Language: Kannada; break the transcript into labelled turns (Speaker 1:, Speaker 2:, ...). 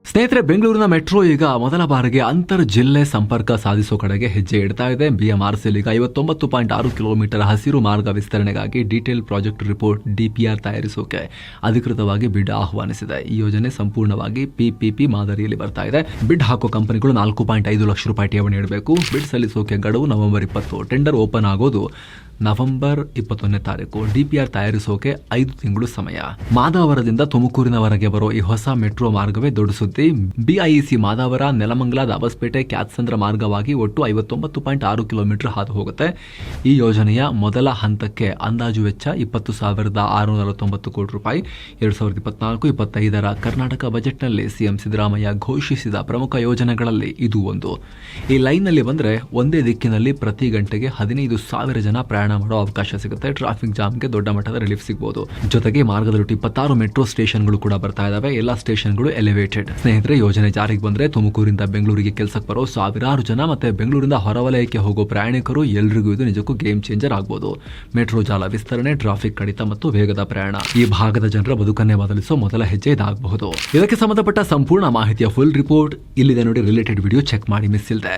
Speaker 1: ಸ್ನೇಹಿತರೆ, ಬೆಂಗಳೂರಿನ ಮೆಟ್ರೋ ಈಗ ಮೊದಲ ಬಾರಿಗೆ ಅಂತರ್ ಜಿಲ್ಲೆ ಸಂಪರ್ಕ ಸಾಧಿಸುವ ಕಡೆಗೆ ಹೆಜ್ಜೆ ಇಡ್ತಾ ಇದೆ. BMRCL ಈಗ 59.6 ಕಿಲೋಮೀಟರ್ ಹಸಿರು ಮಾರ್ಗ ವಿಸ್ತರಣೆಗಾಗಿ ಡೀಟೇಲ್ ಪ್ರಾಜೆಕ್ಟ್ ರಿಪೋರ್ಟ್ DPR ತಯಾರಿಸೋಕೆ ಅಧಿಕೃತವಾಗಿ ಬಿಡ್ ಆಹ್ವಾನಿಸಿದೆ. ಈ ಯೋಜನೆ ಸಂಪೂರ್ಣವಾಗಿ PPP ಮಾದರಿಯಲ್ಲಿ ಬರ್ತಾ ಇದೆ. ಬಿಡ್ ಹಾಕೋ ಕಂಪನಿಗಳು 4.5 ಲಕ್ಷ ರೂಪಾಯಿ ಠೇವಣಿ ನೀಡಬೇಕು. ಬಿಡ್ ಸಲ್ಲಿಸೋಕೆ ಗಡುವು ನವೆಂಬರ್ 20. ಟೆಂಡರ್ ಓಪನ್ ಆಗೋದು ನವೆಂಬರ್ 21ನೇ ತಾರೀಕು. DPR ತಯಾರಿಸೋಕೆ 5 ತಿಂಗಳು ಸಮಯ. ಮಾದಾವರದಿಂದ ತುಮಕೂರಿನವರೆಗೆ ಬರೋ ಈ ಹೊಸ ಮೆಟ್ರೋ ಮಾರ್ಗವೇ ದೊಡ್ಡ ಸುದ್ದಿ. BIEC ಮಾದಾವರ, ನೆಲಮಂಗಲ, ದಾಬಸ್ಪೇಟೆ, ಕ್ಯಾತ್ಸಂದ್ರ ಮಾರ್ಗವಾಗಿ ಒಟ್ಟು 59.6 ಕಿಲೋಮೀಟರ್ ಹಾದು ಹೋಗುತ್ತೆ. ಈ ಯೋಜನೆಯ ಮೊದಲ ಹಂತಕ್ಕೆ ಅಂದಾಜು ವೆಚ್ಚ 20,649 ಕೋಟಿ ರೂಪಾಯಿ. 2024-25ರ ಕರ್ನಾಟಕ ಬಜೆಟ್ನಲ್ಲಿ CM ಸಿದ್ದರಾಮಯ್ಯ ಘೋಷಿಸಿದ ಪ್ರಮುಖ ಯೋಜನೆಗಳಲ್ಲಿ ಇದು ಒಂದು. ಈ ಲೈನ್ನಲ್ಲಿ ಬಂದ್ರೆ ಒಂದೇ ದಿಕ್ಕಿನಲ್ಲಿ ಪ್ರತಿ ಗಂಟೆಗೆ 15,000 ಜನ ಪ್ರಯಾಣ ಮಾಡೋ ಅವಕಾಶ ಸಿಗುತ್ತೆ. ಟ್ರಾಫಿಕ್ ಜಾಮ್ಗೆ ದೊಡ್ಡ ಮಟ್ಟದ ರಿಲೀಫ್ ಸಿಗಬಹುದು. ಜೊತೆಗೆ ಮಾರ್ಗದಲ್ಲಿ 26 ಮೆಟ್ರೋ ಸ್ಟೇಷನ್ಗಳು ಕೂಡ ಬರ್ತಾ ಇದಾವೆ. ಎಲ್ಲಾ ಸ್ಟೇಷನ್ಗಳು ಎಲಿವೇಟೆಡ್. ಸ್ನೇಹಿತರೆ, ಯೋಜನೆ ಜಾರಿಗೆ ಬಂದ್ರೆ ತುಮಕೂರಿಂದ ಬೆಂಗಳೂರಿಗೆ ಕೆಲಸಕ್ಕೆ ಬರೋ ಸಾವಿರಾರು ಜನ ಮತ್ತೆ ಬೆಂಗಳೂರಿಂದ ಹೊರವಲಯಕ್ಕೆ ಹೋಗೋ ಪ್ರಯಾಣಿಕರು ಎಲ್ರಿಗೂ ಇದು ನಿಜಕ್ಕೂ ಗೇಮ್ ಚೇಂಜರ್ ಆಗಬಹುದು. ಮೆಟ್ರೋ ಜಾಲ ವಿಸ್ತರಣೆ, ಟ್ರಾಫಿಕ್ ಕಡಿತ ಮತ್ತು ವೇಗದ ಪ್ರಯಾಣ ಈ ಭಾಗದ ಜನರ ಬದುಕನ್ನೇ ಬದಲಿಸೋ ಮೊದಲ ಹೆಜ್ಜೆ ಇದಾಗಬಹುದು. ಇದಕ್ಕೆ ಸಂಬಂಧಪಟ್ಟ ಸಂಪೂರ್ಣ ಮಾಹಿತಿಯ ಫುಲ್ ರಿಪೋರ್ಟ್ ಇಲ್ಲಿದೆ ನೋಡಿ. ರಿಲೇಟೆಡ್ ವಿಡಿಯೋ ಚೆಕ್ ಮಾಡಿ, ಮಿಸ್ ಇಲ್ಲದೆ.